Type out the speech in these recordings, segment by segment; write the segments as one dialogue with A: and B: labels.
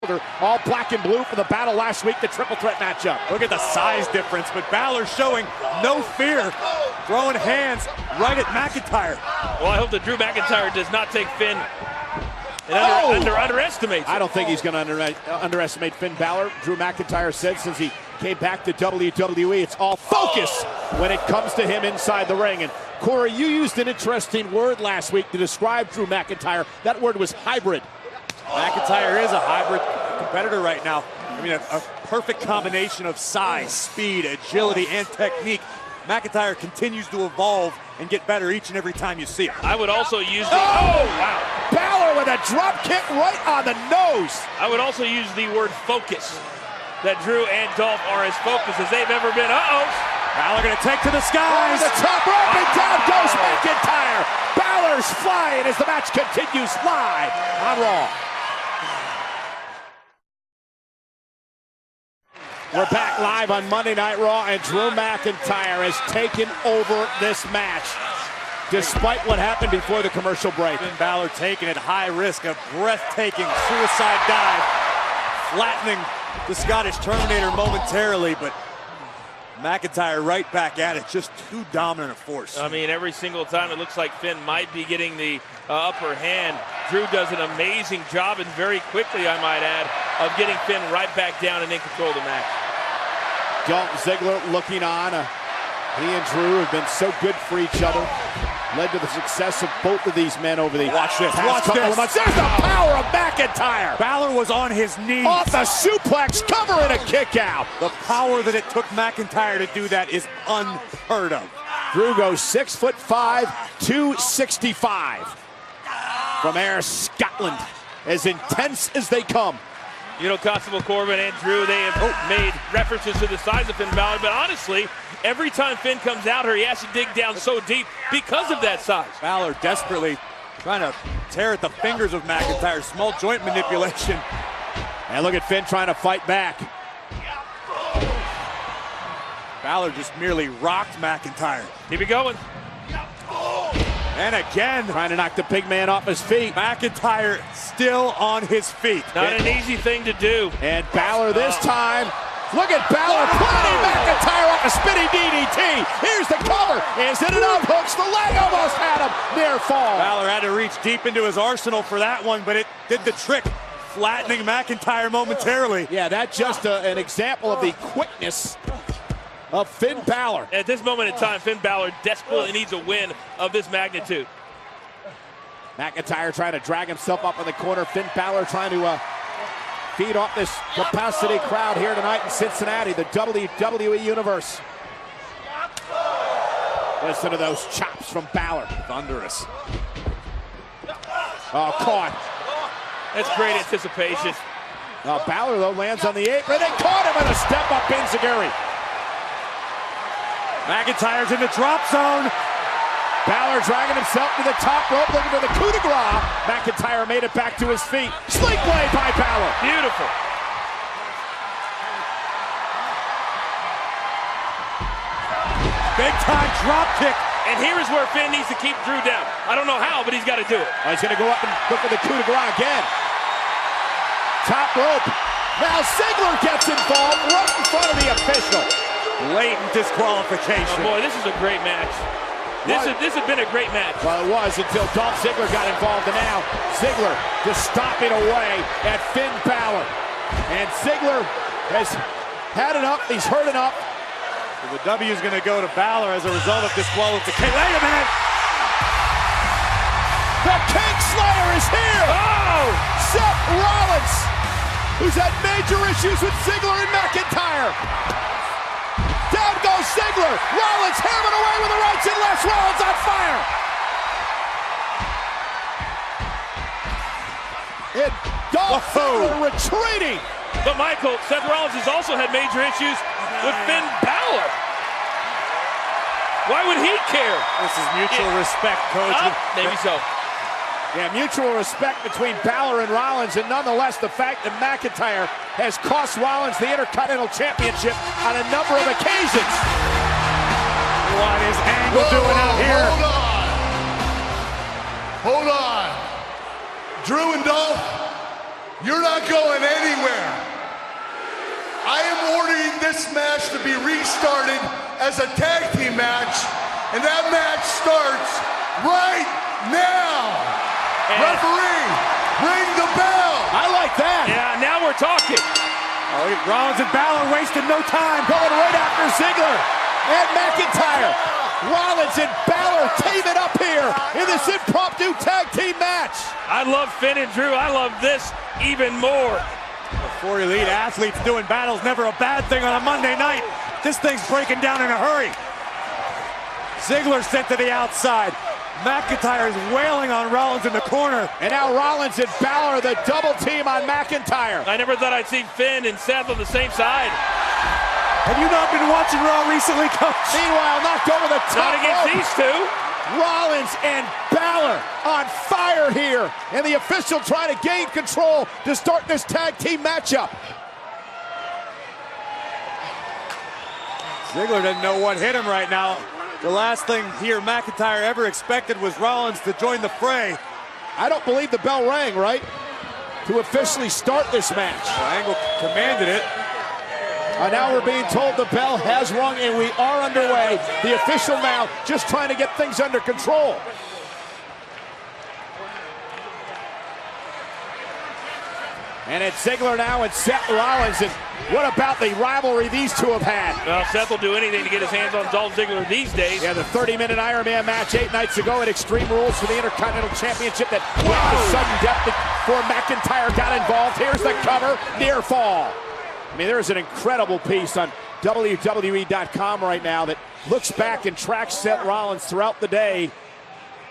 A: shoulder, all black and blue for the battle last week, the triple threat matchup.
B: Look at the size difference, but Balor showing no fear, throwing hands right at McIntyre.
C: Well, I hope that Drew McIntyre does not take Finn and underestimate.
A: I don't think he's going to underestimate Finn Balor. Drew McIntyre said since he came back to WWE, it's all focus when it comes to him inside the ring. And Corey, you used an interesting word last week to describe Drew McIntyre. That word was hybrid.
B: McIntyre is a hybrid competitor right now. I mean, a perfect combination of size, speed, agility, and technique. McIntyre continues to evolve and get better each and every time you see him.
C: I would also use the...
A: Oh, wow. Balor with a drop kick right on the nose.
C: I would also use the word focus. That Drew and Dolph are as focused as they've ever been.
B: Balor gonna take to the skies.
A: The top rope and down goes McIntyre. Balor's flying as the match continues live on Raw. We're back live on Monday Night Raw, and Drew McIntyre has taken over this match, despite what happened before the commercial break.
B: Finn Balor taking it high risk, a breathtaking suicide dive, flattening the Scottish Terminator momentarily, but McIntyre right back at it, just too dominant a force.
C: I mean, every single time it looks like Finn might be getting the upper hand. Drew does an amazing job, and very quickly, I might add, of getting Finn right back down and in control of the match.
A: Dolph Ziggler looking on. He and Drew have been so good for each other. Led to the success of both of these men over the
B: past
A: couple of months. There's the power of McIntyre.
B: Balor was on his knees.
A: Off the suplex, covering a kick out.
B: The power that it took McIntyre to do that is unheard of.
A: Drew goes 6'5", 265. From Ayr, Scotland. As intense as they come.
C: You know, Constable Corbin and Drew, they have made references to the size of Finn Balor, but honestly, every time Finn comes out here, he has to dig down so deep because of that size.
B: Balor desperately trying to tear at the fingers of McIntyre. Small joint manipulation.
A: And look at Finn trying to fight back.
B: Balor just merely rocked McIntyre.
C: Keep it going.
B: And again,
A: trying to knock the big man off his feet.
B: McIntyre still on his feet.
C: Not an easy thing to do.
A: And Balor this time. Look at Balor planting McIntyre off a spinning DDT. Here's the cover. Is it enough? Hooks the leg, almost had him. Near fall.
B: Balor had to reach deep into his arsenal for that one, but it did the trick, flattening McIntyre momentarily.
A: Yeah, that's just an example of the quickness of Finn Balor.
C: At this moment in time, Finn Balor desperately needs a win of this magnitude.
A: McIntyre trying to drag himself up in the corner. Finn Balor trying to feed off this capacity crowd here tonight in Cincinnati, the WWE Universe. Listen to those chops from Balor.
B: Thunderous.
A: Oh, caught.
C: That's great anticipation.
A: Balor, though, lands on the apron. They caught him with a step-up enziguri.
B: McIntyre's in the drop zone.
A: Balor dragging himself to the top rope, looking for the coup de grace. McIntyre made it back to his feet. Sling blade by Balor.
C: Beautiful.
B: Big time drop kick.
C: And here is where Finn needs to keep Drew down. I don't know how, but he's got to do it.
A: He's going to go up and look for the coup de grace again. Top rope. Now Ziggler gets involved right in front of the official.
B: Blatant disqualification.
C: Oh boy, this is a great match. This has been a great match.
A: Well, it was until Dolph Ziggler got involved, and now Ziggler just stomping away at Finn Balor. And Ziggler has had enough. He's heard enough.
B: So the W is going to go to Balor as a result of disqualification. Wait a minute!
A: The King Slayer is here!
C: Oh!
A: Seth Rollins, who's had major issues with Ziggler and McIntyre. Down goes Ziggler. Rollins hammering away with the rights and lefts. Rollins on fire. And Dolph Ziggler retreating.
C: But Michael, Seth Rollins has also had major issues with Finn Balor. Why would he care?
B: This is mutual respect, Coach.
C: Maybe so.
A: Yeah, mutual respect between Balor and Rollins, and nonetheless, the fact that McIntyre has cost Rollins the Intercontinental Championship on a number of occasions.
B: What is Angle doing out here?
D: Hold on. Drew and Dolph, you're not going anywhere. match to be restarted as a tag team match, and that match starts right now.
C: And
D: referee, ring the bell.
A: I like that.
C: yeah, now we're talking.
B: Rollins and Balor wasted no time.
A: Going right after Ziggler and McIntyre. Rollins and Balor teaming up here in this impromptu tag team match.
C: I love Finn and Drew. I love this even more.
B: Four elite athletes doing battles, never a bad thing on a Monday night. This thing's breaking down in a hurry. Ziggler sent to the outside. McIntyre is wailing on Rollins in the corner.
A: And now Rollins and Balor, the double team on McIntyre.
C: I never thought I'd see Finn and Seth on the same side.
B: Have you not been watching Raw recently, Coach?
A: Meanwhile, knocked over the top
C: Not against
A: rope.
C: these two.
A: Rollins and Balor on fire here. And the official trying to gain control to start this tag team matchup.
B: Ziggler doesn't know what hit him right now. The last thing here McIntyre ever expected was Rollins to join the fray.
A: I don't believe the bell rang, right? To officially start this match.
B: Well, Angle commanded it.
A: Now we're being told the bell has rung and we are underway. The official now just trying to get things under control. And it's Ziggler now and Seth Rollins. And what about the rivalry these two have had?
C: Well, Seth will do anything to get his hands on Dolph Ziggler these days.
A: Yeah, the 30-minute Iron Man match 8 nights ago at Extreme Rules for the Intercontinental Championship that went to sudden death before McIntyre got involved. Here's the cover, near fall. I mean, there's an incredible piece on WWE.com right now that looks back and tracks Seth Rollins throughout the day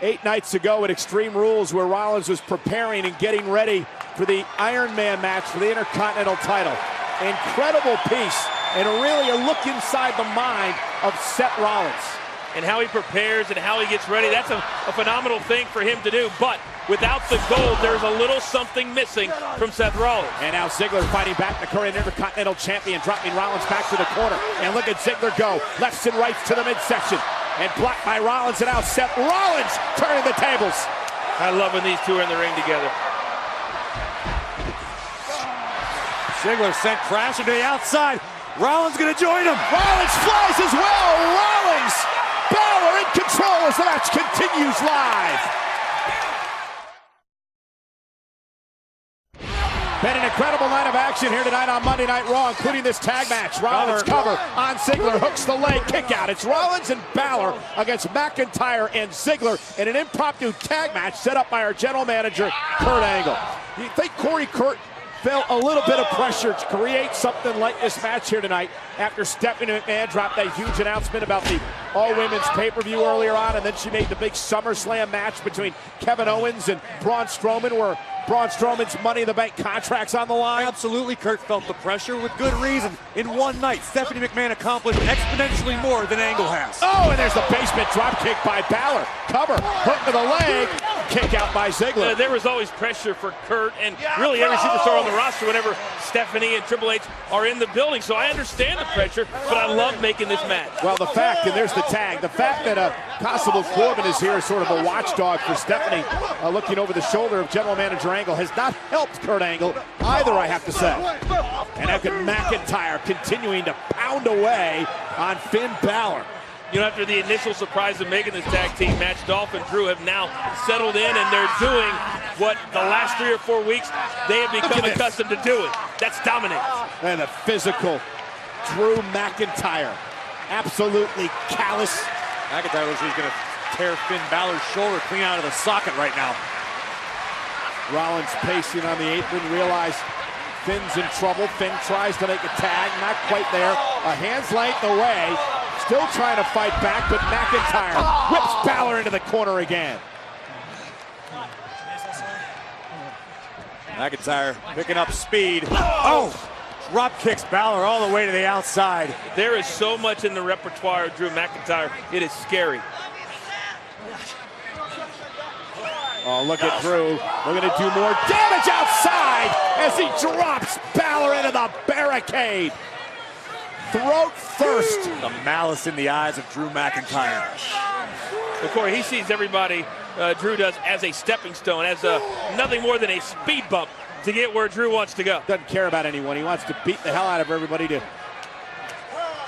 A: 8 nights ago at Extreme Rules, where Rollins was preparing and getting ready for the Iron Man match for the Intercontinental title. Incredible piece and really a look inside the mind of Seth Rollins.
C: And how he prepares and how he gets ready, that's a phenomenal thing for him to do. But without the gold, there's a little something missing from Seth Rollins.
A: And now Ziggler fighting back, the current Intercontinental Champion, dropping Rollins back to the corner. And look at Ziggler go, lefts and rights to the midsection. And blocked by Rollins, and now Seth Rollins turning the tables.
C: I love when these two are in the ring together.
B: Ziggler sent crashing to the outside. Rollins gonna join him.
A: Rollins flies as well. Rollins, Balor in control as the match continues live. Been an incredible night of action here tonight on Monday Night Raw, including this tag match. Rollins cover on Ziggler, hooks the leg, kick out. It's Rollins and Balor against McIntyre and Ziggler in an impromptu tag match set up by our general manager, Kurt Angle. You think Kurt felt a little bit of pressure to create something like this match here tonight after Stephanie McMahon dropped that huge announcement about the all-women's pay-per-view earlier on, and then she made the big SummerSlam match between Kevin Owens and Braun Strowman, where Braun Strowman's Money in the Bank contract's on the line.
B: Absolutely, Kurt felt the pressure with good reason. In one night, Stephanie McMahon accomplished exponentially more than Angle has.
A: Oh, and there's the basement drop kick by Balor. Cover, hook to the leg, kick out by Ziggler.
C: There was always pressure for Kurt and really every superstar on the roster whenever Stephanie and Triple H are in the building. So I understand the pressure, but I love making this match.
A: Well, the fact, and there's the tag, the fact that Constable Corbin is here is sort of a watchdog for Stephanie, looking over the shoulder of General Manager Angle, has not helped Kurt Angle either, I have to say. And look at McIntyre continuing to pound away on Finn Balor.
C: You know, after the initial surprise of making this tag team match, Dolph and Drew have now settled in, and they're doing what the last 3 or 4 weeks they have become accustomed to doing. That's dominate.
A: And a physical Drew McIntyre. Absolutely callous.
B: McIntyre looks like he's going to tear Finn Balor's shoulder clean out of the socket right now.
A: Rollins pacing on the apron, realize Finn's in trouble. Finn tries to make a tag, not quite there. A hand's length away. Still trying to fight back, but McIntyre whips Balor into the corner again.
B: McIntyre picking up speed. Oh! Drop kicks Balor all the way to the outside.
C: There is so much in the repertoire of Drew McIntyre. It is scary.
A: Oh, look at Drew. We're going to do more damage outside as he drops Balor into the barricade. Throat first.
B: The malice in the eyes of Drew McIntyre.
C: But Corey, he sees everybody Drew does as a stepping stone, as nothing more than a speed bump to get where Drew wants to go.
A: Doesn't care about anyone. He wants to beat the hell out of everybody to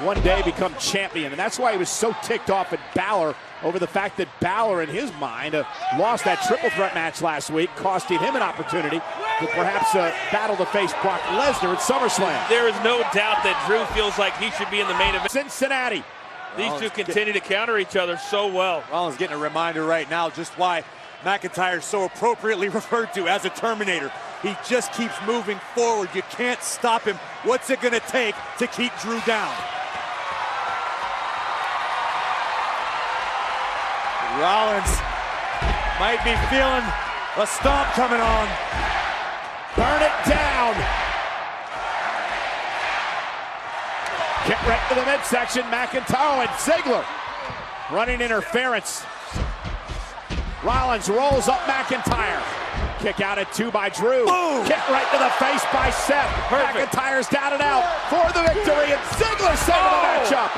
A: one day become champion. And that's why he was so ticked off at Balor over the fact that Balor, in his mind, lost that triple threat match last week, costing him an opportunity to perhaps battle to face Brock Lesnar at SummerSlam.
C: There is no doubt that Drew feels like he should be in the main event.
A: Cincinnati.
C: These two continue to counter each other so well.
B: Rollins getting a reminder right now just why McIntyre is so appropriately referred to as a Terminator. He just keeps moving forward. You can't stop him. What's it going to take to keep Drew down? Rollins might be feeling a stomp coming on.
A: Burn it down. Get right to the midsection. McIntyre and Ziggler running interference. Rollins rolls up McIntyre. Kick out at 2 by Drew.
B: Boom.
A: Kick right to the face by Seth.
C: Perfect.
A: McIntyre's down and out for the victory, and Ziggler saving the matchup.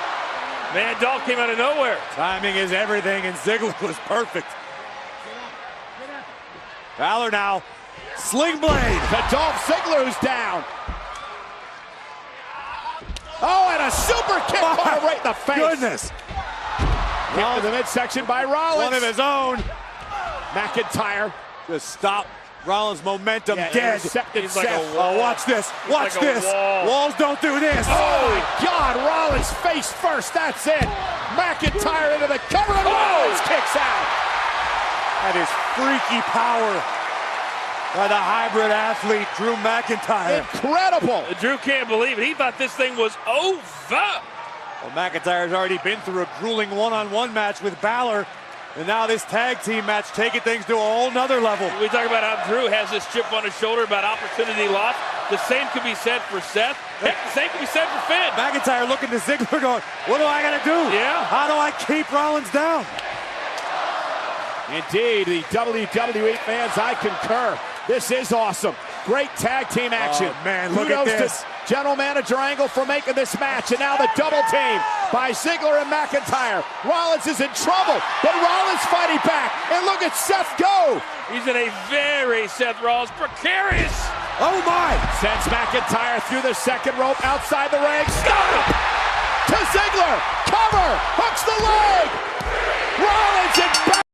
C: Man, Dolph came out of nowhere.
B: Timing is everything, and Ziggler was perfect. Balor now. Sling blade.
A: To Dolph Ziggler, who's down. Oh, and a super kick right in the face.
B: Goodness.
A: Kick to the midsection by Rollins.
B: One of his own.
A: McIntyre
B: Just stop Rollins' momentum dead.
A: Intercepted
C: He's like
A: Seth.
C: a wall.
B: Oh, watch this. Watch
C: like a
B: this.
C: wall.
B: Walls don't do this.
A: Oh my God, Rollins face first, that's it. McIntyre into the cover and Rollins kicks out.
B: That is freaky power by the hybrid athlete, Drew McIntyre.
A: Incredible.
C: Drew can't believe it. He thought this thing was over.
B: Well, McIntyre's already been through a grueling one-on-one match with Balor, and now this tag team match taking things to a whole nother level.
C: We talk about how Drew has this chip on his shoulder about opportunity lost. The same could be said for Seth. Heck, the same could be said for Finn.
B: McIntyre looking to Ziggler going, what do I got to do?
C: Yeah.
B: How do I keep Rollins down?
A: Indeed, the WWE fans, I concur. This is awesome. Great tag team action.
B: Oh, man, look
A: Kudos
B: at this.
A: to General Manager Angle for making this match. And now the double team by Ziggler and McIntyre. Rollins is in trouble, but Rollins fighting back. And look at Seth go.
C: He's in a very Seth Rollins precarious.
B: Oh, my.
A: Sends McIntyre through the second rope outside the ring. Stop! To Ziggler. Cover. Hooks the leg. Rollins in back.